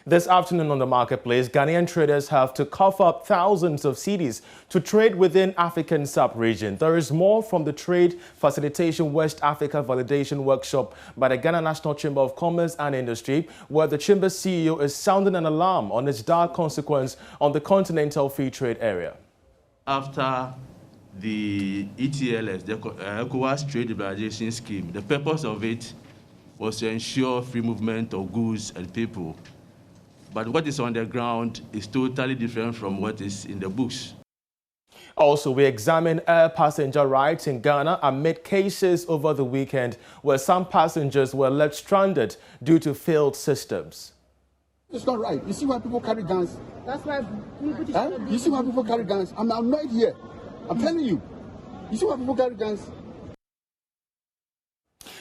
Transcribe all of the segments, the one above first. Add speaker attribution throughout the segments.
Speaker 1: This afternoon on the marketplace, Ghanaian traders have to cough up thousands of cedis to trade within African sub-region. There is more from the Trade Facilitation West Africa Validation Workshop by the Ghana National Chamber of Commerce and Industry, where the Chamber's CEO is sounding an alarm on its dire consequence on the continental free trade area.
Speaker 2: After the ETLS, the ECOWAS Trade Liberalization Scheme, the purpose of it was to ensure free movement of goods and people. But what is on the ground is totally different from what is in the books.
Speaker 1: Also, we examine air passenger rights in Ghana amid cases over the weekend where some passengers were left stranded due to failed systems.
Speaker 3: It's not right. You see why people carry guns?
Speaker 4: That's why people
Speaker 3: You see why people carry guns? I'm annoyed here. I'm telling you. You see why people carry guns?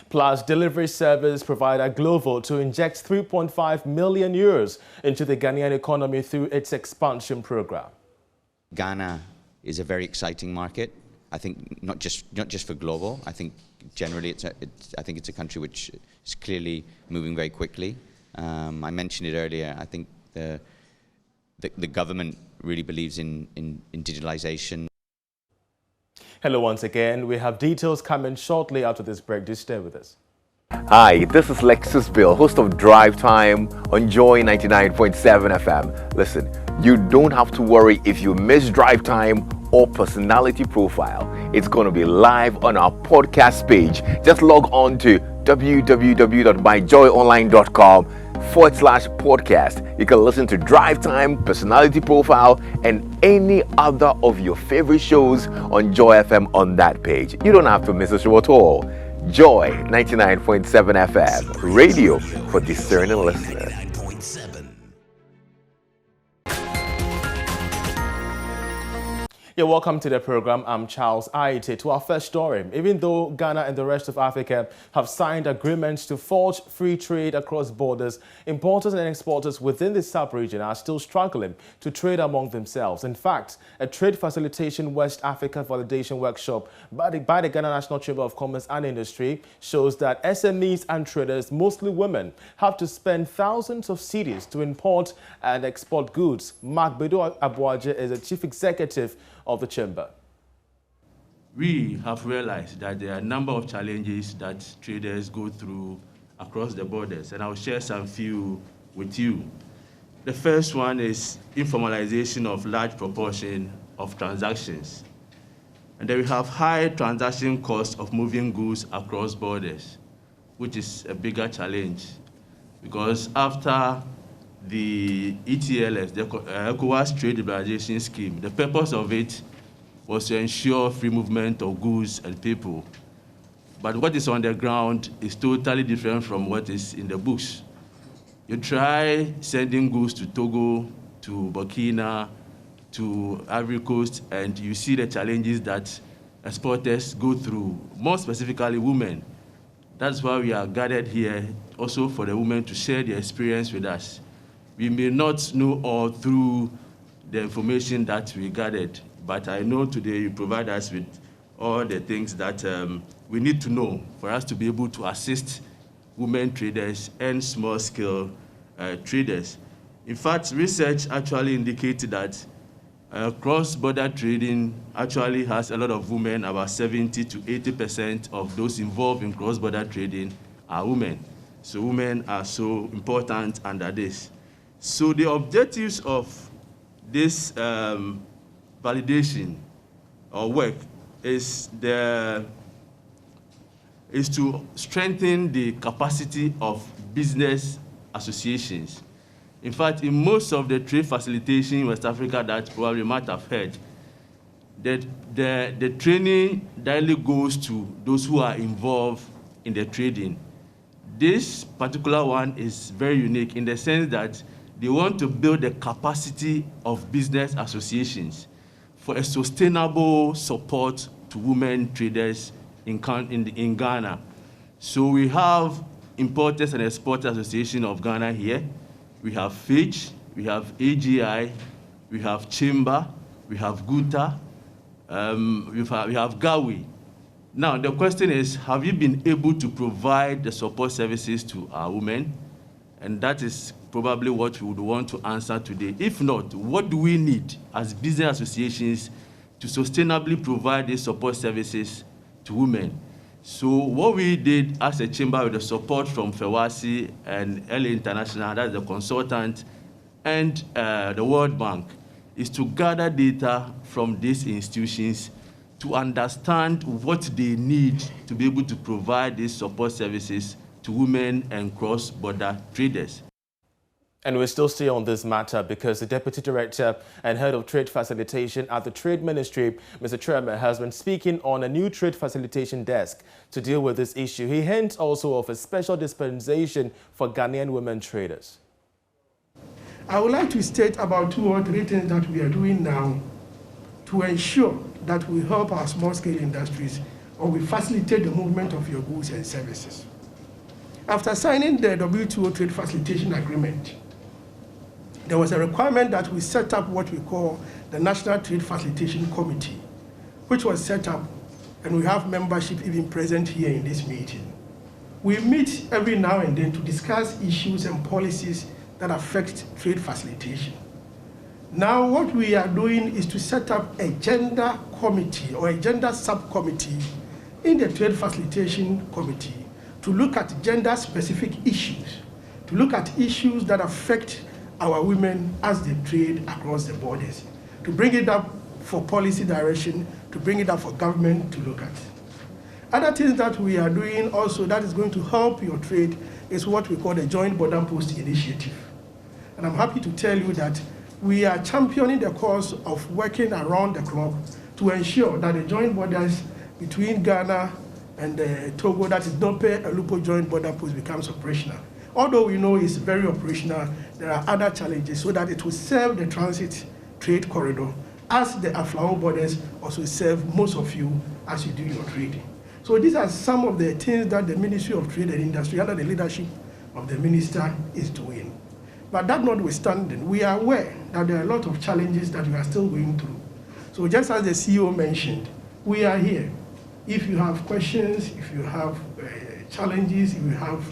Speaker 1: Plus, delivery service provider Glovo to inject 3.5 million euros into the Ghanaian economy through its expansion program.
Speaker 5: Ghana is a very exciting market. I think not just for Glovo. I think generally I think it's a country which is clearly moving very quickly. I mentioned it earlier. I think the government really believes in digitalization.
Speaker 1: Hello once again. We have details coming shortly after this break. Do stay with us.
Speaker 6: Hi, this is Lexus Bill, host of Drive Time on Joy 99.7 FM. Listen, you don't have to worry if you miss Drive Time or Personality Profile. It's going to be live on our podcast page. Just log on to www.myjoyonline.com/podcast. You can listen to Drive Time, Personality Profile, and any other of your favorite shows on Joy FM on that page. You don't have to miss a show at all. Joy 99.7 FM, radio for discerning listeners.
Speaker 1: Yeah, welcome to the program. I'm Charles Aite. To our first story, even though Ghana and the rest of Africa have signed agreements to forge free trade across borders, importers and exporters within the sub-region are still struggling to trade among themselves. In fact, a Trade Facilitation West Africa Validation Workshop by the Ghana National Chamber of Commerce and Industry shows that SMEs and traders, mostly women, have to spend thousands of cedis to import and export goods. Mark Bedo Abuaje is the chief executive of the chamber.
Speaker 2: We have realized that there are a number of challenges that traders go through across the borders, and I'll share some few with you. The first one is informalization of large proportion of transactions. And then we have high transaction costs of moving goods across borders, which is a bigger challenge because after the ETLS, the ECOWAS Trade Liberalization Scheme, the purpose of it was to ensure free movement of goods and people. But what is on the ground is totally different from what is in the books. You try sending goods to Togo, to Burkina, to Ivory Coast, and you see the challenges that exporters go through, more specifically women. That's why we are gathered here, also for the women to share their experience with us. We may not know all through the information that we gathered, but I know today you provide us with all the things that we need to know for us to be able to assist women traders and small-scale traders. In fact, research actually indicated that cross-border trading actually has a lot of women. About 70 to 80% of those involved in cross-border trading are women. So women are so important under this. So the objectives of this validation or work is to strengthen the capacity of business associations. In fact, in most of the trade facilitation in West Africa that probably might have heard, the training directly goes to those who are involved in the trading. This particular one is very unique in the sense that they want to build the capacity of business associations for a sustainable support to women traders in Ghana. So we have Importers and Exporters Association of Ghana here. We have FITCH, we have AGI, we have Chamber, we have GUTA, we have GAWI. Now, the question is, have you been able to provide the support services to our women? And that is probably what we would want to answer today. If not, what do we need as business associations to sustainably provide these support services to women? So what we did as a chamber with the support from FEWASI and LA International, that's the consultant, and the World Bank, is to gather data from these institutions to understand what they need to be able to provide these support services to women and cross-border traders.
Speaker 1: And we still stay on this matter because the Deputy Director and Head of Trade Facilitation at the Trade Ministry, Mr. Chairman, has been speaking on a new trade facilitation desk to deal with this issue. He hints also of a special dispensation for Ghanaian women traders.
Speaker 4: I would like to state about 2 or 3 things that we are doing now to ensure that we help our small-scale industries or we facilitate the movement of your goods and services. After signing the WTO Trade Facilitation Agreement, there was a requirement that we set up what we call the National Trade Facilitation Committee, which was set up, and we have membership even present here in this meeting. We meet every now and then to discuss issues and policies that affect trade facilitation. Now what we are doing is to set up a gender committee or a gender subcommittee in the Trade Facilitation Committee to look at gender-specific issues, to look at issues that affect our women as they trade across the borders, to bring it up for policy direction, to bring it up for government to look at. Other things that we are doing also that is going to help your trade is what we call the Joint Border Post Initiative. And I'm happy to tell you that we are championing the cause of working around the clock to ensure that the joint borders between Ghana and Togo, that is Dompe and Lupo Joint Border Post, becomes operational. Although we know it's very operational, there are other challenges so that it will serve the transit trade corridor as the Aflao borders also serve most of you as you do your trading. So these are some of the things that the Ministry of Trade and Industry under the leadership of the Minister is doing. But that notwithstanding, we are aware that there are a lot of challenges that we are still going through. So just as the CEO mentioned, we are here. If you have questions, if you have challenges, if you have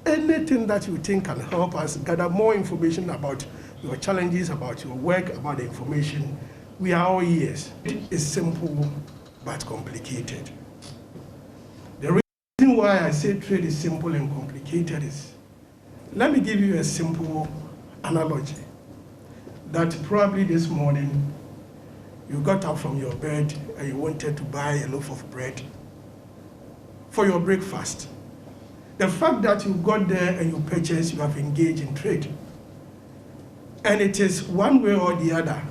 Speaker 4: anything that you think can help us gather more information about your challenges, about your work, about the information, we are all ears. It is simple but complicated. The reason why I say trade is simple and complicated is, let me give you a simple analogy. That probably this morning, you got up from your bed and you wanted to buy a loaf of bread for your breakfast. The fact that you got there and you purchased, you have engaged in trade. And it is one way or the other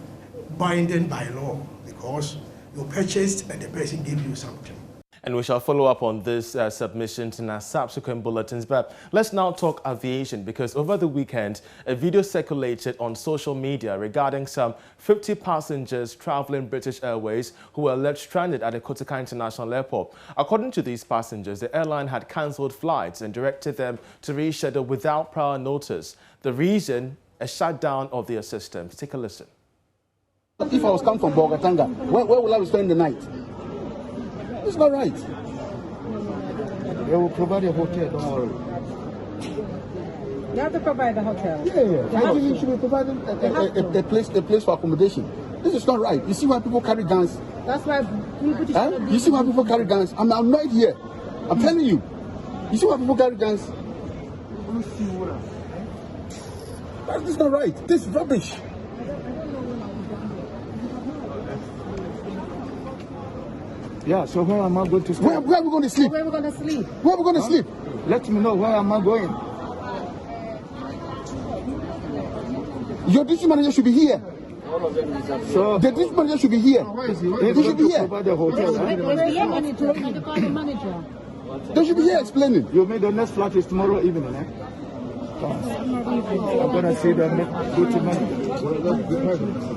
Speaker 4: binding by law because you purchased and the person gave you something.
Speaker 1: And we shall follow up on this submissions in our subsequent bulletins. But let's now talk aviation, because over the weekend, a video circulated on social media regarding some 50 passengers traveling British Airways who were left stranded at the Kotoka International Airport. According to these passengers, the airline had cancelled flights and directed them to reschedule without prior notice. The reason, a shutdown of their systems. Take a listen.
Speaker 3: If I was coming from Bogatanga, where will I be spending the night? It's not right. They will provide a hotel, don't worry.
Speaker 7: You have to provide the hotel.
Speaker 3: Yeah. I think you should be providing a place for accommodation. This is not right. You see why people carry guns?
Speaker 7: That's why people
Speaker 3: You see why people carry guns? I'm annoyed here. I'm telling you. You see why people carry guns? This is not right. This is rubbish. Yeah, so where am I going to sleep? Where are we going to sleep?
Speaker 7: Where are we going to sleep?
Speaker 3: Where are we going to sleep?
Speaker 8: Let me know where am I going.
Speaker 3: Your district manager should be here.
Speaker 8: So
Speaker 3: the district manager should be here. They should be here.
Speaker 8: The hotel,
Speaker 3: They should be here explaining.
Speaker 8: You mean the next flight is tomorrow evening, eh? I'm going to see the duty manager.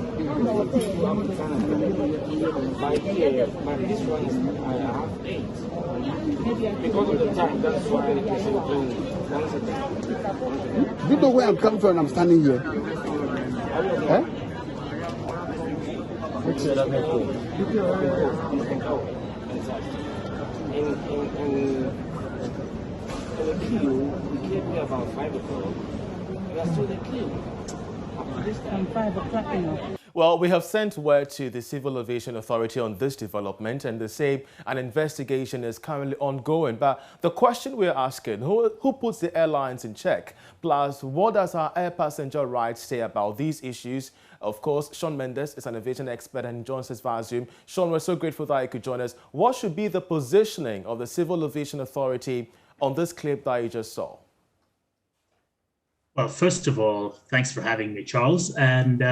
Speaker 9: Because of the time, that's why
Speaker 3: You know where I'm coming from and I'm standing here? Eh?
Speaker 9: In the queue, we came here about 5 o'clock. We are still clean. Up to this time.
Speaker 7: 5 o'clock, you know.
Speaker 1: Well, we have sent word to the Civil Aviation Authority on this development, and they say an investigation is currently ongoing. But the question we're asking, who puts the airlines in check? Plus, what does our air passenger rights say about these issues? Of course, Sean Mendes is an aviation expert and joins us via Zoom. Sean, we're so grateful that you could join us. What should be the positioning of the Civil Aviation Authority on this clip that you just saw?
Speaker 10: Well, first of all, thanks for having me, Charles. And,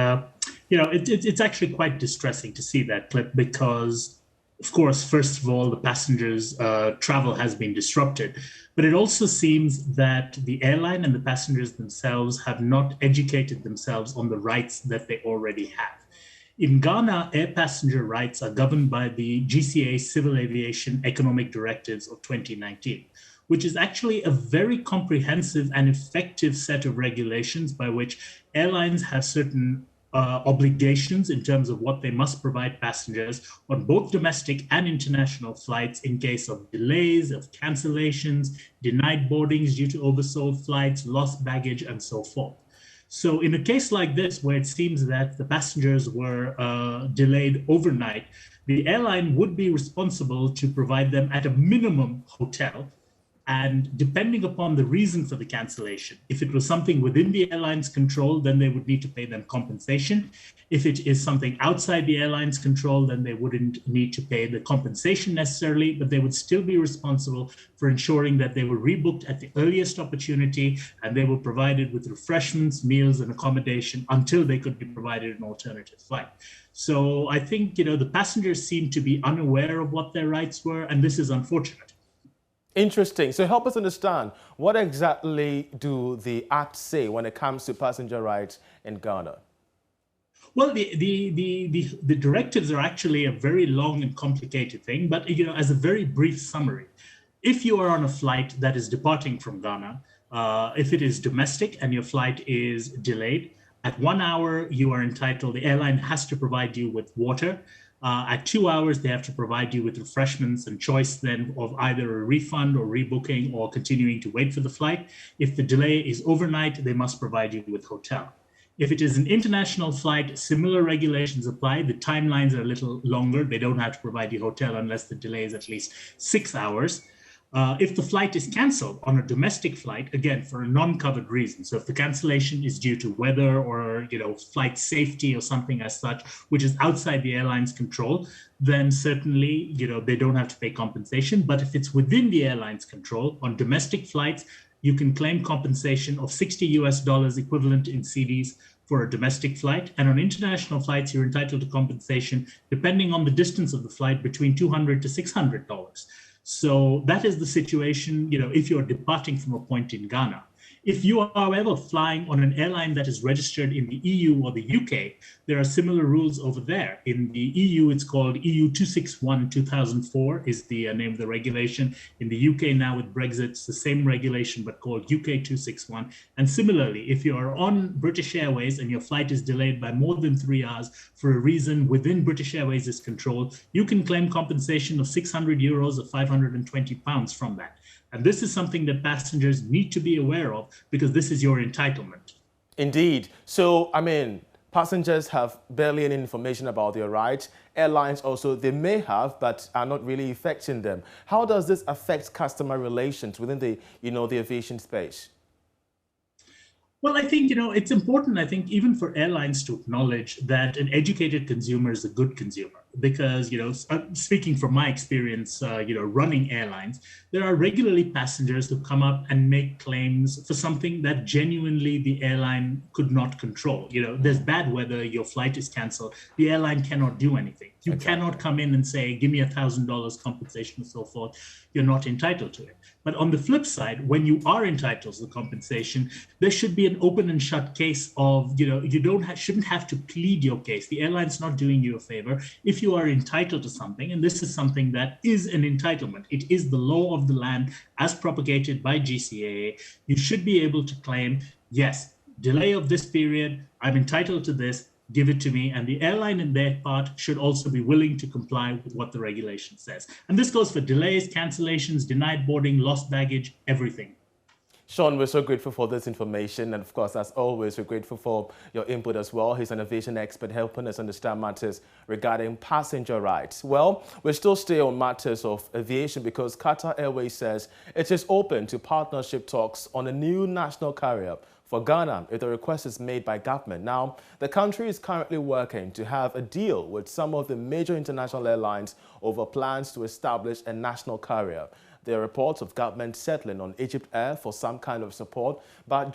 Speaker 10: it's actually quite distressing to see that clip because, of course, first of all, the passengers' travel has been disrupted. But it also seems that the airline and the passengers themselves have not educated themselves on the rights that they already have. In Ghana, air passenger rights are governed by the GCA Civil Aviation Economic Directives of 2019. Which is actually a very comprehensive and effective set of regulations by which airlines have certain obligations in terms of what they must provide passengers on both domestic and international flights in case of delays, of cancellations, denied boardings due to oversold flights, lost baggage, and so forth. So in a case like this, where it seems that the passengers were delayed overnight, the airline would be responsible to provide them at a minimum hotel. And depending upon the reason for the cancellation, if it was something within the airline's control, then they would need to pay them compensation. If it is something outside the airline's control, then they wouldn't need to pay the compensation necessarily, but they would still be responsible for ensuring that they were rebooked at the earliest opportunity and they were provided with refreshments, meals, and accommodation until they could be provided an alternative flight. So I think, the passengers seem to be unaware of what their rights were, and this is unfortunate.
Speaker 1: Interesting. So help us understand, what exactly do the acts say when it comes to passenger rights in Ghana?
Speaker 10: Well, the directives are actually a very long and complicated thing, but as a very brief summary, if you are on a flight that is departing from Ghana, if it is domestic and your flight is delayed, at 1 hour you are entitled, the airline has to provide you with water. At 2 hours, they have to provide you with refreshments and choice then of either a refund or rebooking or continuing to wait for the flight. If the delay is overnight, they must provide you with hotel. If it is an international flight, similar regulations apply. The timelines are a little longer. They don't have to provide you hotel unless the delay is at least 6 hours. If the flight is canceled on a domestic flight, again, for a non-covered reason. So if the cancellation is due to weather or, flight safety or something as such, which is outside the airline's control, then certainly, they don't have to pay compensation. But if it's within the airline's control, on domestic flights, you can claim compensation of $60 equivalent in cedis for a domestic flight. And on international flights, you're entitled to compensation, depending on the distance of the flight, between $200 to $600. So that is the situation, if you're departing from a point in Ghana. If you are, however, flying on an airline that is registered in the EU or the UK, there are similar rules over there. In the EU, it's called EU 261/2004 is the name of the regulation. In the UK now with Brexit, it's the same regulation, but called UK 261. And similarly, if you are on British Airways and your flight is delayed by more than 3 hours for a reason within British Airways' control, you can claim compensation of €600 or £520 from that. And this is something that passengers need to be aware of because this is your entitlement.
Speaker 1: Indeed. So, passengers have barely any information about their rights. Airlines also, they may have, but are not really affecting them. How does this affect customer relations within the, the aviation space?
Speaker 10: Well, I think, it's important, even for airlines to acknowledge that an educated consumer is a good consumer. Because, speaking from my experience, running airlines, there are regularly passengers who come up and make claims for something that genuinely the airline could not control. There's bad weather, your flight is canceled, the airline cannot do anything. You cannot come in and say, give me $1,000 compensation and so forth. You're not entitled to it. But on the flip side, when you are entitled to the compensation, there should be an open and shut case of, you shouldn't have to plead your case. The airline's not doing you a favor. If you are entitled to something, and this is something that is an entitlement, it is the law of the land as propagated by GCAA, you should be able to claim, yes, delay of this period, I'm entitled to this, give it to me. And the airline in their part should also be willing to comply with what the regulation says. And this goes for delays, cancellations, denied boarding, lost baggage, everything.
Speaker 1: Sean, we're so grateful for this information, and of course, as always, we're grateful for your input as well. He's an aviation expert helping us understand matters regarding passenger rights. Well, we still stay on matters of aviation because Qatar Airways says it is open to partnership talks on a new national carrier for Ghana if the request is made by government. Now, the country is currently working to have a deal with some of the major international airlines over plans to establish a national carrier. There are reports of government settling on Egypt Air for some kind of support. But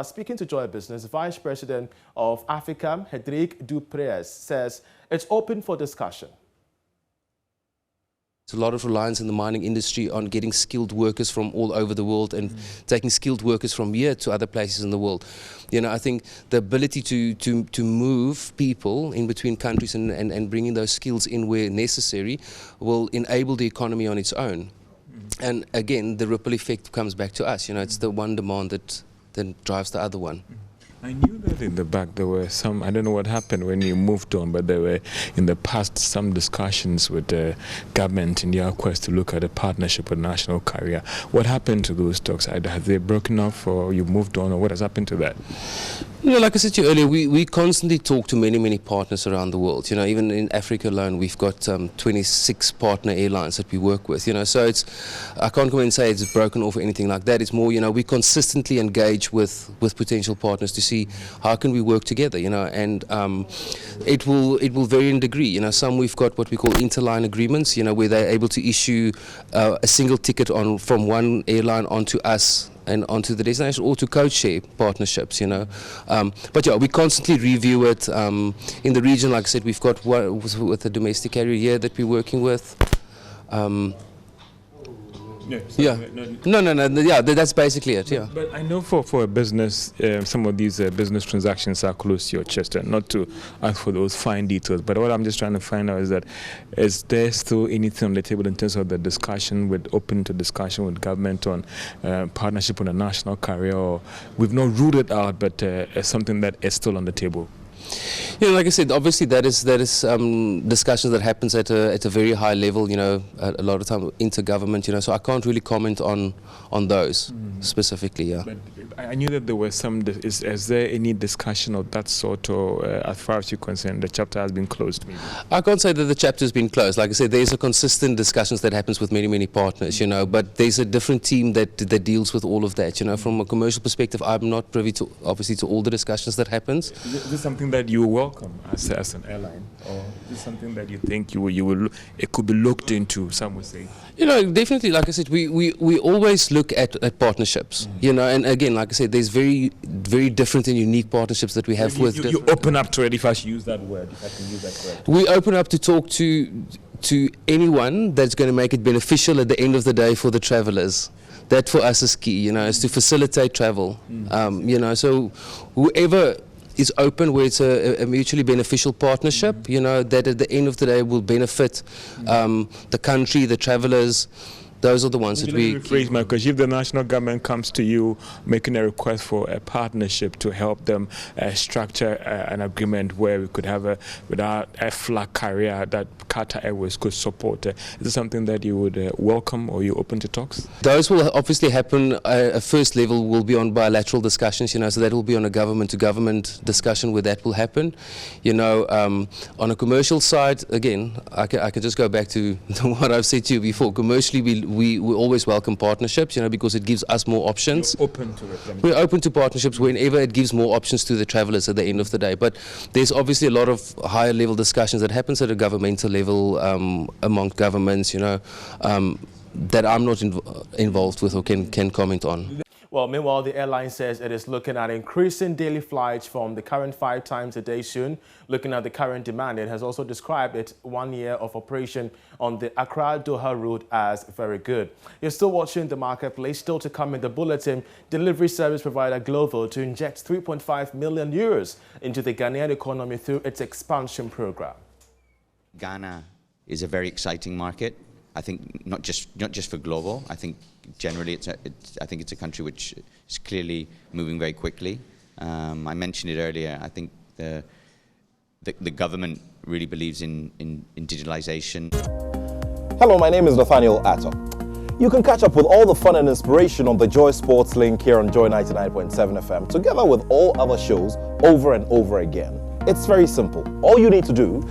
Speaker 1: speaking to Joy Business, Vice President of Africa, Hedrick Duprez, says it's open for discussion.
Speaker 11: There's a lot of reliance in the mining industry on getting skilled workers from all over the world and taking skilled workers from here to other places in the world. You know, I think the ability to move people in between countries and bringing those skills in where necessary will enable the economy on its own. And again, the ripple effect comes back to us. You know, it's the one demand that then drives the other one.
Speaker 12: I knew that in the back there were some, I don't know what happened when you moved on, but there were in the past some discussions with the government in their quest to look at a partnership with national carrier. What happened to those talks? Have they broken off or you moved on, or what has happened to that?
Speaker 11: You know, like I said to you earlier, we constantly talk to many partners around the world. You know, even in Africa alone, we've got 26 partner airlines that we work with. You know, so I can't come and say it's broken off or anything like that. It's more, you know, we consistently engage with potential partners to see how can we work together. You know, and it will vary in degree. You know, some we've got what we call interline agreements. You know, where they're able to issue a single ticket from one airline onto us and onto the destination, or to code-share partnerships, you know. But yeah, we constantly review it. In the region, like I said, we've got one with a domestic carrier here that we're working with. Yeah. That's basically it. Yeah.
Speaker 12: But I know for a business, some of these business transactions are close to your chest, and not to ask for those fine details. But what I'm just trying to find out is there still anything on the table in terms of the discussion open to discussion with government on partnership with a national carrier? Or we've not ruled it out, but something that is still on the table.
Speaker 11: You know, like I said, obviously that is discussions that happens at a very high level. You know, a lot of time intergovernment. You know, so I can't really comment on those specifically. Yeah.
Speaker 12: But I knew that there were some. Is there any discussion of that sort, or as far as you're concerned, the chapter has been closed? Maybe?
Speaker 11: I can't say that the chapter has been closed. Like I said, there's a consistent discussions that happens with many partners. You know, but there's a different team that deals with all of that. You know, from a commercial perspective, I'm not privy to obviously to all the discussions that happens.
Speaker 12: Is this something that you welcome as an airline, or is this something that you think it could be looked into? Some would say.
Speaker 11: You know, definitely. Like I said, we always look at partnerships. You know, and again, like I said, there's very different and unique partnerships that we have with.
Speaker 12: You open up to it, if I should use that word, if I can use that correctly.
Speaker 11: We open up to talk to anyone that's going to make it beneficial at the end of the day for the travellers. That for us is key. You know, is to facilitate travel. You know, so whoever is open, where it's a mutually beneficial partnership, you know, that at the end of the day will benefit the country, the travellers. Those are the ones that we
Speaker 12: rephrase my question. If the national government comes to you making a request for a partnership to help them structure an agreement where we could have without a flag carrier that Qatar Airways could support, is this something that you would welcome, or you open to talks?
Speaker 11: Those will obviously happen. A first level will be on bilateral discussions, you know, so that will be on a government-to-government discussion where that will happen. You know, on a commercial side, again, I can just go back to what I've said to you before. Commercially, we always welcome partnerships, you know, because it gives us more options.
Speaker 12: You're open to it.
Speaker 11: We're open to partnerships whenever it gives more options to the travellers at the end of the day. But there's obviously a lot of higher level discussions that happens at a governmental level among governments, you know, that I'm not involved with or can comment on.
Speaker 1: Well, meanwhile, the airline says it is looking at increasing daily flights from the current 5 times a day soon. Looking at the current demand, it has also described its 1 year of operation on the Accra-Doha route as very good. You're still watching the marketplace. Still to come in the bulletin, delivery service provider Glovo to inject 3.5 million euros into the Ghanaian economy through its expansion program.
Speaker 5: Ghana is a very exciting market. I think not just for Glovo. I think generally I think it's a country which is clearly moving very quickly. I mentioned it earlier. I think the government really believes in digitalization.
Speaker 13: Hello, my name is Nathaniel Atto. You can catch up with all the fun and inspiration on the Joy Sports link here on Joy 99.7 FM, together with all other shows over and over again. It's very simple. All you need to do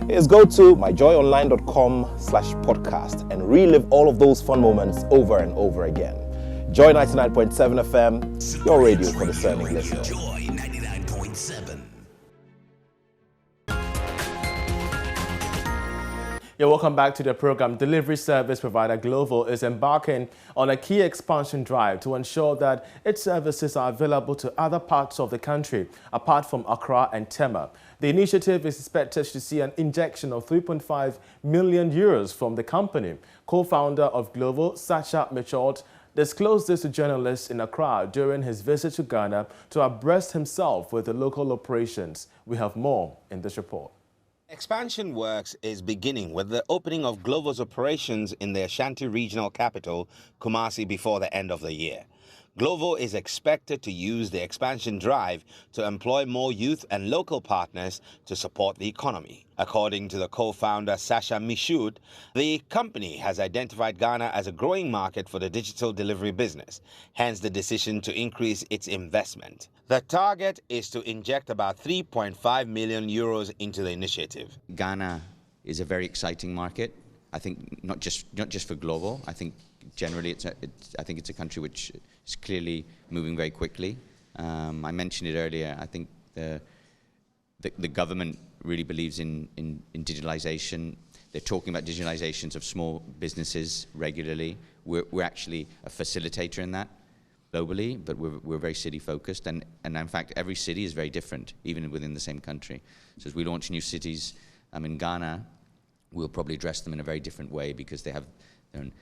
Speaker 13: is go to myjoyonline.com/podcast and relive all of those fun moments over and over again. Joy 99.7 FM, your radio for discerning listeners.
Speaker 14: Joy 99.7.
Speaker 1: Yeah, welcome back to the program. Delivery service provider Glovo is embarking on a key expansion drive to ensure that its services are available to other parts of the country, apart from Accra and Tema. The initiative is expected to see an injection of 3.5 million euros from the company. Co-founder of Glovo, Sacha Michaud, disclosed this to journalists in Accra during his visit to Ghana to abreast himself with the local operations. We have more in this report.
Speaker 15: Expansion works is beginning with the opening of Glovo's operations in the Ashanti regional capital, Kumasi, before the end of the year. Glovo is expected to use the expansion drive to employ more youth and local partners to support the economy. According to the co-founder Sacha Michaud, the company has identified Ghana as a growing market for the digital delivery business, hence the decision to increase its investment. The target is to inject about 3.5 million euros into the initiative.
Speaker 5: Ghana is a very exciting market. I think not just for Glovo. I think generally I think it's a country which is clearly moving very quickly. I mentioned it earlier. I think the government really believes in digitalization. They're talking about digitalizations of small businesses regularly. We're actually a facilitator in that globally, but we're very city focused, and in fact every city is very different, even within the same country. So as we launch new cities in Ghana, we'll probably address them in a very different way because they have their own.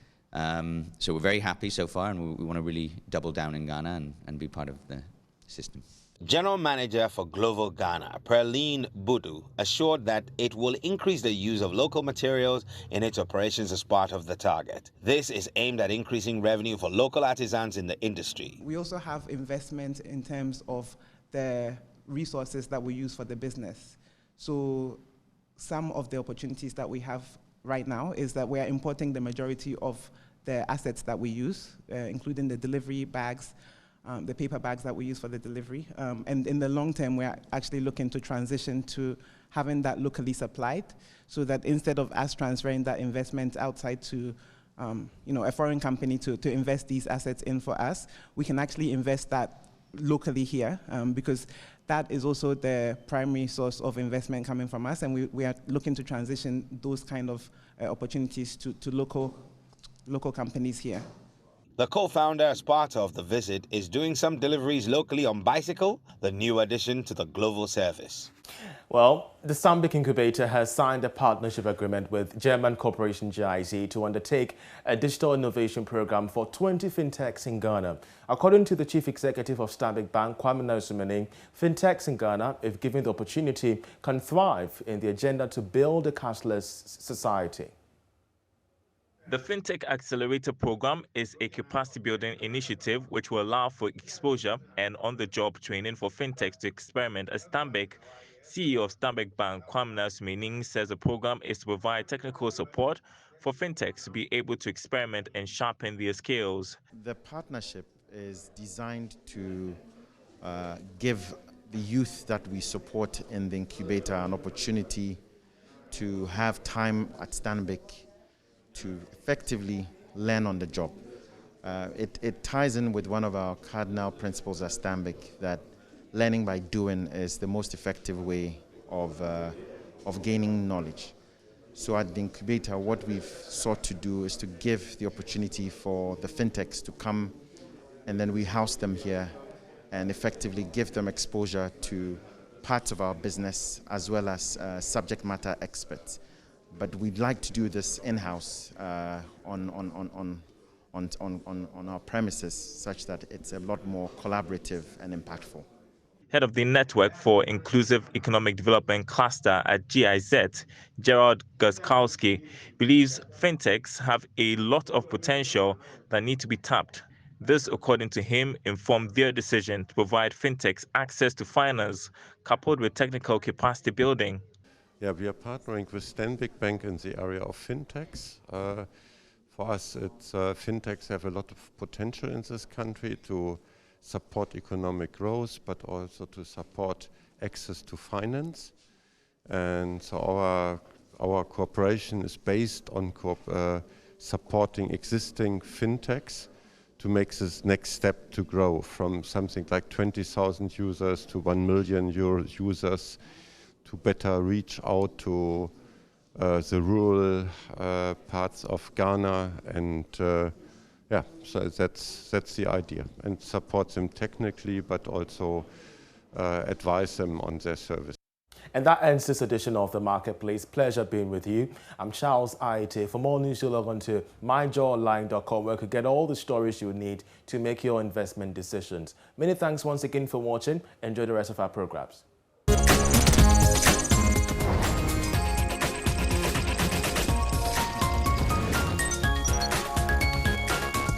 Speaker 5: So we're very happy so far, and we want to really double down in Ghana and be part of the system.
Speaker 15: General Manager for Glovo Ghana, Perline Budu, assured that it will increase the use of local materials in its operations as part of the target. This is aimed at increasing revenue for local artisans in the industry.
Speaker 16: We also have investment in terms of the resources that we use for the business. So some of the opportunities that we have right now is that we are importing the majority of the assets that we use, including the delivery bags, the paper bags that we use for the delivery. And in the long term, we're actually looking to transition to having that locally supplied, so that instead of us transferring that investment outside to a foreign company to invest these assets in for us, we can actually invest that locally here, because that is also the primary source of investment coming from us, and we are looking to transition those kind of opportunities to local companies here.
Speaker 15: The co-founder, as part of the visit, is doing some deliveries locally on bicycle, the new addition to the Glovo service.
Speaker 1: Well, the Stanbic Incubator has signed a partnership agreement with German corporation GIZ to undertake a digital innovation program for 20 fintechs in Ghana. According to the chief executive of Stanbic Bank, Kwame Nansumene, fintechs in Ghana, if given the opportunity, can thrive in the agenda to build a cashless society.
Speaker 17: The Fintech Accelerator program is a capacity-building initiative which will allow for exposure and on-the-job training for fintechs to experiment. As Stanbic CEO of Stanbic Bank, Kwame Nansumene, says the program is to provide technical support for fintechs to be able to experiment and sharpen their skills.
Speaker 18: The partnership is designed to give the youth that we support in the incubator an opportunity to have time at Stanbic to effectively learn on the job. It ties in with one of our cardinal principles at Stanbic, that learning by doing is the most effective way of gaining knowledge. So at the incubator, what we've sought to do is to give the opportunity for the fintechs to come, and then we house them here and effectively give them exposure to parts of our business as well as subject matter experts. But we'd like to do this in-house on our premises, such that it's a lot more collaborative and impactful.
Speaker 17: Head of the Network for Inclusive Economic Development Cluster at GIZ, Gerald Guskowski, believes fintechs have a lot of potential that need to be tapped. This, according to him, informed their decision to provide fintechs access to finance, coupled with technical capacity building.
Speaker 19: Yeah, we are partnering with Stanbic Bank in the area of fintechs. For us, fintechs have a lot of potential in this country to support economic growth, but also to support access to finance. And so our cooperation is based on supporting existing fintechs to make this next step to grow from something like 20,000 users to 1 million users, to better reach out to the rural parts of Ghana, and yeah, so that's the idea, and support them technically, but also advise them on their service.
Speaker 1: And that ends this edition of The Marketplace. Pleasure being with you. I'm Charles Aite. For more news, you log on to myjoyonline.com, where you can get all the stories you need to make your investment decisions. Many thanks once again for watching. Enjoy the rest of our programs.